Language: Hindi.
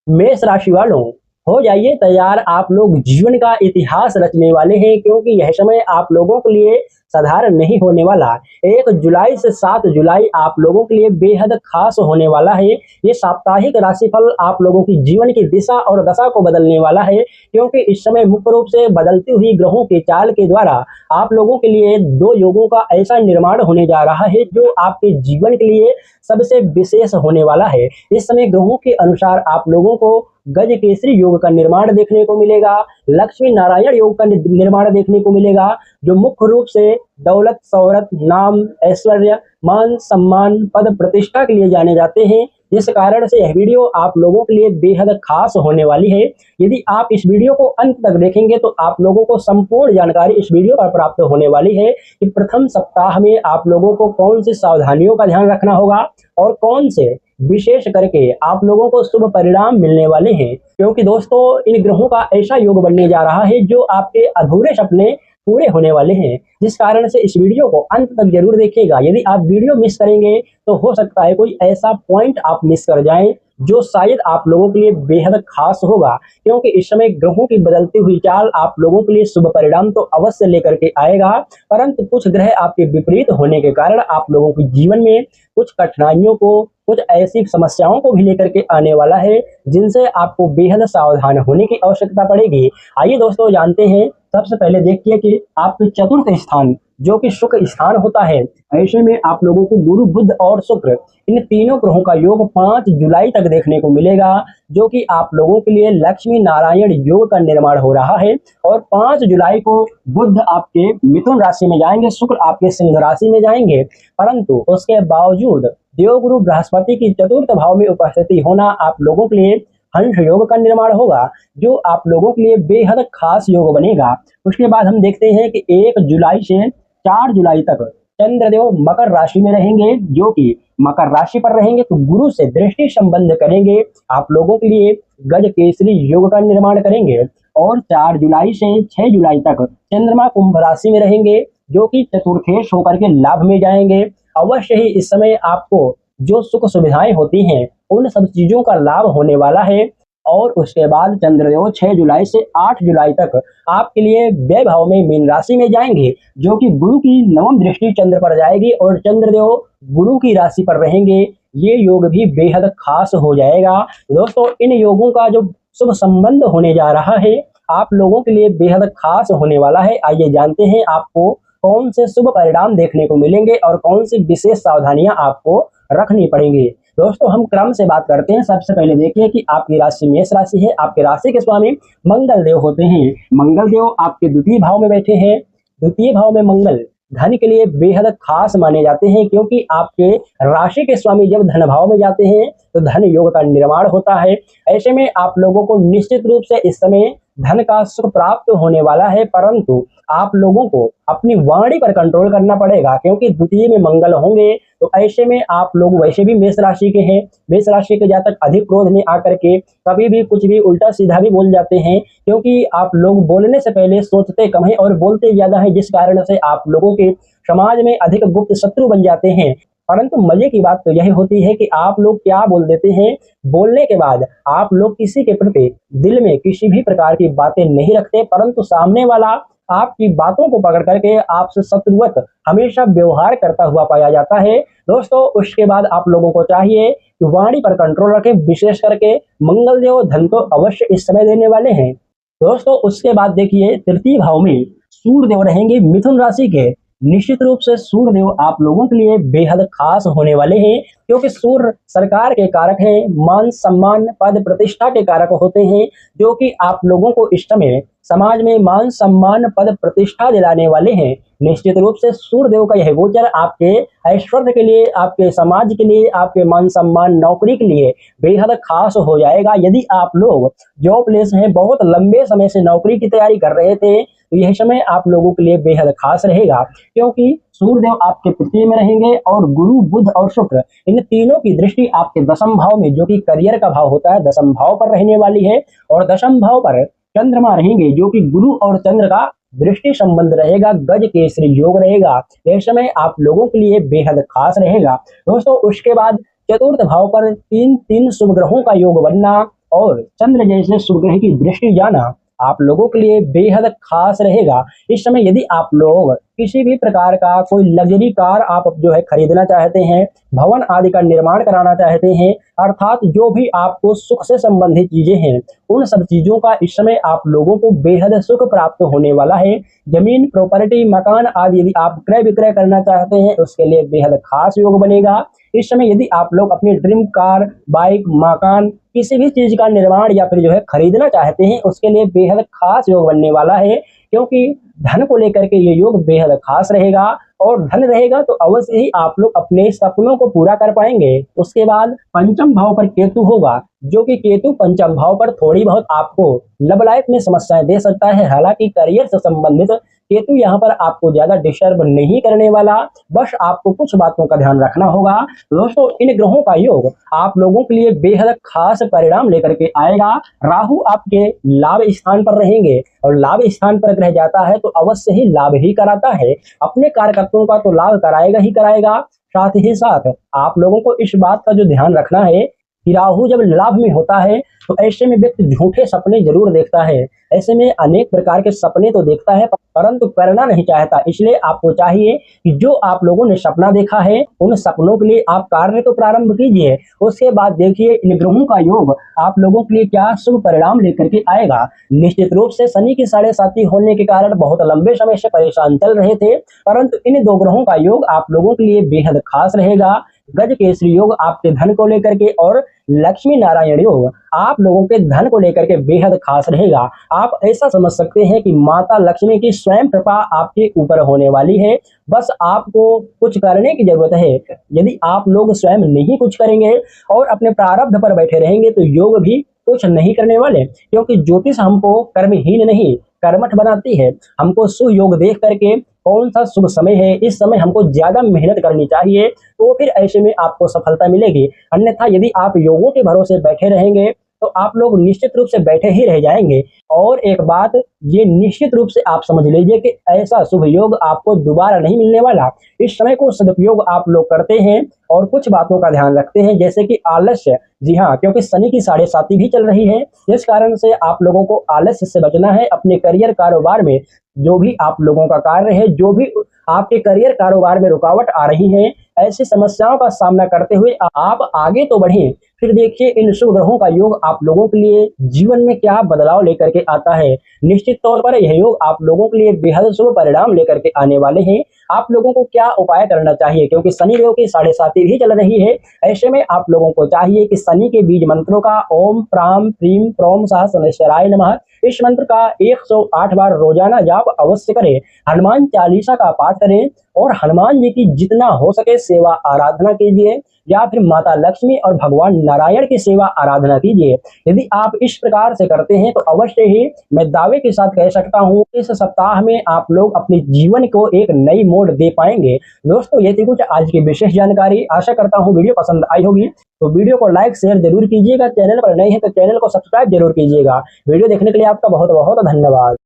मेष राशि वालों, हो जाइए तैयार। आप लोग जीवन का इतिहास रचने वाले हैं, क्योंकि यह समय आप लोगों के लिए साधारण नहीं होने वाला। 1 जुलाई से 7 जुलाई आप लोगों के लिए बेहद खास होने वाला है। ये साप्ताहिक राशिफल आप लोगों की जीवन की दिशा और दशा को बदलने वाला है, क्योंकि इस समय मुख्य रूप से बदलती हुई ग्रहों के चाल के द्वारा आप लोगों के लिए 2 योगों का ऐसा निर्माण होने जा रहा है जो आपके जीवन के लिए सबसे विशेष होने वाला है। इस समय ग्रहों के अनुसार आप लोगों को गज केसरी योग का निर्माण देखने को मिलेगा, लक्ष्मी नारायण योग का निर्माण देखने को मिलेगा, जो मुख्य रूप से दौलत, शोहरत, नाम, ऐश्वर्य, मान, सम्मान, पद, प्रतिष्ठा के लिए जाने जाते हैं। जिस कारण से यह वीडियो आप लोगों के लिए बेहद खास होने वाली है। यदि आप इस वीडियो को अंत तक देखेंगे तो आप लोगों को संपूर्ण जानकारी इस वीडियो पर प्राप्त होने वाली है कि प्रथम सप्ताह में आप लोगों को कौन सी सावधानियों का ध्यान रखना होगा और कौन से विशेष करके आप लोगों को शुभ परिणाम मिलने वाले हैं। क्योंकि दोस्तों, इन ग्रहों का ऐसा योग बनने जा रहा है जो आपके अधूरे सपने पूरे होने वाले हैं। जिस कारण से इस वीडियो को अंत तक जरूर देखिएगा। यदि आप वीडियो मिस करेंगे तो हो सकता है कोई ऐसा पॉइंट आप मिस कर जाएं जो शायद आप लोगों के लिए बेहद खास होगा, क्योंकि इस समय ग्रहों की बदलती हुई चाल आप लोगों के लिए शुभ परिणाम तो अवश्य लेकर के आएगा, परंतु कुछ ग्रह आपके विपरीत होने के कारण आप लोगों के जीवन में कुछ कठिनाइयों को, कुछ ऐसी समस्याओं को भी लेकर के आने वाला है जिनसे आपको बेहद सावधान होने की आवश्यकता पड़ेगी। आइए दोस्तों जानते हैं। सबसे पहले देखिए कि आपके चतुर्थ स्थान जो कि शुक्र स्थान होता है, ऐसे में आप लोगों को गुरु, बुध और शुक्र, इन तीनों ग्रहों का योग 5 जुलाई तक देखने को मिलेगा, जो कि आप लोगों के लिए लक्ष्मी नारायण योग का निर्माण हो रहा है। और 5 जुलाई को बुध आपके मिथुन राशि में जाएंगे, शुक्र आपके सिंह राशि में जाएंगे, परंतु उसके बावजूद देवगुरु बृहस्पति की चतुर्थ भाव में उपस्थिति होना आप लोगों के लिए हंस योग का निर्माण होगा, जो आप लोगों के लिए बेहद खास योग बनेगा। उसके बाद हम देखते हैं कि 1 जुलाई से 4 जुलाई तक चंद्रदेव मकर राशि में रहेंगे, जो कि मकर राशि पर रहेंगे तो गुरु से दृष्टि संबंध करेंगे, आप लोगों के लिए गज केसरी योग का निर्माण करेंगे। और 4 जुलाई से 6 जुलाई तक चंद्रमा कुंभ राशि में रहेंगे, जो कि चतुर्थेश होकर के लाभ में जाएंगे। अवश्य ही इस समय आपको जो सुख सुविधाएं होती हैं उन सब चीजों का लाभ होने वाला है। और उसके बाद चंद्रदेव 6 जुलाई से 8 जुलाई तक आपके लिए व्यय भाव में मीन राशि में जाएंगे, जो कि गुरु की नवम दृष्टि चंद्र पर जाएगी और चंद्रदेव गुरु की राशि पर रहेंगे। ये योग भी बेहद खास हो जाएगा। दोस्तों, इन योगों का जो शुभ संबंध होने जा रहा है आप लोगों के लिए बेहद खास होने वाला है। आइए जानते हैं आपको कौन से शुभ परिणाम देखने को मिलेंगे और कौन सी विशेष सावधानियां आपको रखनी पड़ेंगी। दोस्तों, हम क्रम से बात करते हैं। सबसे पहले देखिए कि आपकी राशि मेष राशि है। आपके राशि के स्वामी मंगल देव होते हैं। मंगल देव आपके द्वितीय भाव में बैठे हैं। द्वितीय भाव में मंगल धन के लिए बेहद खास माने जाते हैं, क्योंकि आपके राशि के स्वामी जब धन भाव में जाते हैं तो धन योग का निर्माण होता है। ऐसे में आप लोगों को निश्चित रूप से इस समय धन का सुख प्राप्त होने वाला है, परंतु आप लोगों को अपनी वाणी पर कंट्रोल करना पड़ेगा, क्योंकि द्वितीय में मंगल होंगे। तो ऐसे में आप लोग वैसे भी मेष राशि के हैं, मेष राशि के जातक अधिक क्रोध में आकर के कभी भी कुछ भी उल्टा सीधा भी बोल जाते हैं, क्योंकि आप लोग बोलने से पहले सोचते कम है और बोलते ज्यादा है, जिस कारण से आप लोगों के समाज में अधिक गुप्त शत्रु बन जाते हैं। परंतु मजे की बात तो यह होती है कि आप लोग क्या बोल देते हैं, बोलने के बाद आप लोग किसी के प्रति दिल में किसी भी प्रकार की बातें नहीं रखते, परंतु सामने वाला आपकी बातों को पकड़ करके आपसे शत्रुवत हमेशा व्यवहार करता हुआ पाया जाता है। दोस्तों, उसके बाद आप लोगों को चाहिए कि वाणी पर कंट्रोल रखें, विशेष करके मंगल देव धन तो अवश्य इस समय देने वाले हैं। दोस्तों, उसके बाद देखिए तृतीय भाव में सूर्य देव रहेंगे मिथुन राशि के। निश्चित रूप से सूर्य देव आप लोगों के लिए बेहद खास होने वाले हैं, क्योंकि सूर्य सरकार के कारक हैं, मान, सम्मान, पद, प्रतिष्ठा के कारक होते हैं, जो कि आप लोगों को इस समय समाज में मान, सम्मान, पद, प्रतिष्ठा दिलाने वाले हैं। निश्चित रूप से सूर्य देव का यह गोचर आपके ऐश्वर्य के लिए, आपके समाज के लिए, आपके मान, सम्मान, नौकरी के लिए बेहद खास हो जाएगा। यदि आप लोग जॉबलेस हैं, बहुत लंबे समय से नौकरी की तैयारी कर रहे थे, तो यह समय आप लोगों के लिए बेहद खास रहेगा, क्योंकि सूर्यदेव आपके तृतीय में रहेंगे और गुरु, बुध और शुक्र, इन तीनों की दृष्टि आपके दशम भाव में, जो कि करियर का भाव होता है, दशम भाव पर रहने वाली है। और दशम भाव पर चंद्रमा रहेंगे, जो कि गुरु और चंद्र का दृष्टि संबंध रहेगा, गज केसरी योग रहेगा। यह समय आप लोगों के लिए बेहद खास रहेगा। दोस्तों, उसके बाद चतुर्थ भाव पर तीन तीन शुभ ग्रहों का योग बनना और चंद्र जैसे शुभ ग्रह की दृष्टि जाना आप लोगों के लिए बेहद खास रहेगा। इस समय यदि आप लोग किसी भी प्रकार का कोई लग्जरी कार आप जो है खरीदना चाहते हैं, भवन आदि का निर्माण कराना चाहते हैं, अर्थात जो भी आपको सुख से संबंधित चीजें हैं, उन सब चीजों का इस समय आप लोगों को बेहद सुख प्राप्त होने वाला है। जमीन, प्रॉपर्टी, मकान आदि यदि आप क्रय विक्रय करना चाहते हैं, उसके लिए बेहद खास योग बनेगा। इस समय यदि आप लोग अपनी ड्रीम कार, बाइक, मकान, किसी भी चीज का निर्माण या फिर जो है खरीदना चाहते हैं, उसके लिए बेहद खास योग बनने वाला है, क्योंकि धन को लेकर के ये योग बेहद खास रहेगा। और धन रहेगा तो अवश्य ही आप लोग अपने सपनों को पूरा कर पाएंगे। उसके बाद पंचम भाव पर केतु होगा, जो कि केतु पंचम भाव पर थोड़ी बहुत आपको लव लाइफ में समस्याएं दे सकता है। हालांकि करियर से संबंधित केतु यहाँ पर आपको ज्यादा डिस्टर्ब नहीं करने वाला, बस आपको कुछ बातों का ध्यान रखना होगा। दोस्तों, इन ग्रहों का योग आप लोगों के लिए बेहद खास परिणाम लेकर के आएगा। राहु आपके लाभ स्थान पर रहेंगे, और लाभ स्थान पर ग्रह जाता है तो अवश्य ही लाभ ही कराता है। अपने कार्यकर्ताओं का तो लाभ कराएगा ही कराएगा, साथ ही साथ आप लोगों को इस बात का जो ध्यान रखना है कि राहु जब लाभ में होता है तो ऐसे में व्यक्ति झूठे सपने जरूर देखता है। ऐसे में अनेक प्रकार के सपने तो देखता है, परंतु करना नहीं चाहता। इसलिए आपको चाहिए कि जो आप लोगों ने सपना देखा है, उन सपनों के लिए आप कार्य तो प्रारंभ कीजिए। उसके बाद देखिए इन ग्रहों का योग आप लोगों के लिए क्या शुभ परिणाम लेकर के आएगा। निश्चित रूप से शनि की 7.5 होने के कारण बहुत लंबे समय से परेशान चल रहे थे, परंतु इन दो ग्रहों का योग आप लोगों के लिए बेहद खास रहेगा। गज केसरी योग आपके धन को लेकर के, और लक्ष्मी नारायण योग आप लोगों के धन को लेकर के बेहद खास रहेगा। आप ऐसा समझ सकते हैं कि माता लक्ष्मी की स्वयं कृपा आपके ऊपर होने वाली है। बस आपको कुछ करने की जरूरत है। यदि आप लोग स्वयं नहीं कुछ करेंगे और अपने प्रारब्ध पर बैठे रहेंगे तो योग भी कुछ नहीं करने वाले, क्योंकि ज्योतिष हमको कर्महीन नहीं कर्मठ बनाती है। हमको सुयोग देख करके कौन सा शुभ समय है, इस समय हमको ज्यादा मेहनत करनी चाहिए, तो फिर ऐसे में आपको सफलता मिलेगी। अन्यथा यदि आप योगों के भरोसे बैठे रहेंगे तो आप लोग निश्चित रूप से बैठे ही रह जाएंगे। और एक बात ये निश्चित रूप से आप समझ लीजिए कि ऐसा शुभ योग आपको दोबारा नहीं मिलने वाला। इस समय को सदुपयोग आप लोग करते हैं और कुछ बातों का ध्यान रखते हैं, जैसे कि आलस्य। जी हाँ, क्योंकि शनि की 7.5 भी चल रही है, इस कारण से आप लोगों को आलस्य से बचना है। अपने करियर कारोबार में जो भी आप लोगों का कार्य है, जो भी आपके करियर कारोबार में रुकावट आ रही है, ऐसी समस्याओं का सामना करते हुए आप आगे तो बढ़ें। फिर देखिए इन शुभ ग्रहों का योग आप लोगों के लिए जीवन में क्या बदलाव लेकर के आता है। निश्चित तौर पर यह योग आप लोगों के लिए बेहद शुभ परिणाम लेकर के आने वाले हैं। आप लोगों को क्या उपाय करना चाहिए, क्योंकि शनि देव की 7.5 भी चल रही है। ऐसे में आप लोगों को चाहिए कि शनि के बीज मंत्रों का ओम प्राम प्रीम प्रोम सहस्राय नमः, इस मंत्र का 108 बार रोजाना जाप अवश्य करें। हनुमान चालीसा का पाठ करें और हनुमान जी की जितना हो सके सेवा आराधना कीजिए, या फिर माता लक्ष्मी और भगवान नारायण की सेवा आराधना कीजिए। यदि आप इस प्रकार से करते हैं तो अवश्य ही मैं दावे के साथ कह सकता हूं इस सप्ताह में आप लोग अपने जीवन को एक नई मोड़ दे पाएंगे। दोस्तों, ये थी कुछ आज की विशेष जानकारी। आशा करता हूं वीडियो पसंद आई होगी, तो वीडियो को लाइक शेयर जरूर कीजिएगा। चैनल पर नए हैं तो चैनल को सब्सक्राइब जरूर कीजिएगा। वीडियो देखने के लिए आपका बहुत बहुत धन्यवाद।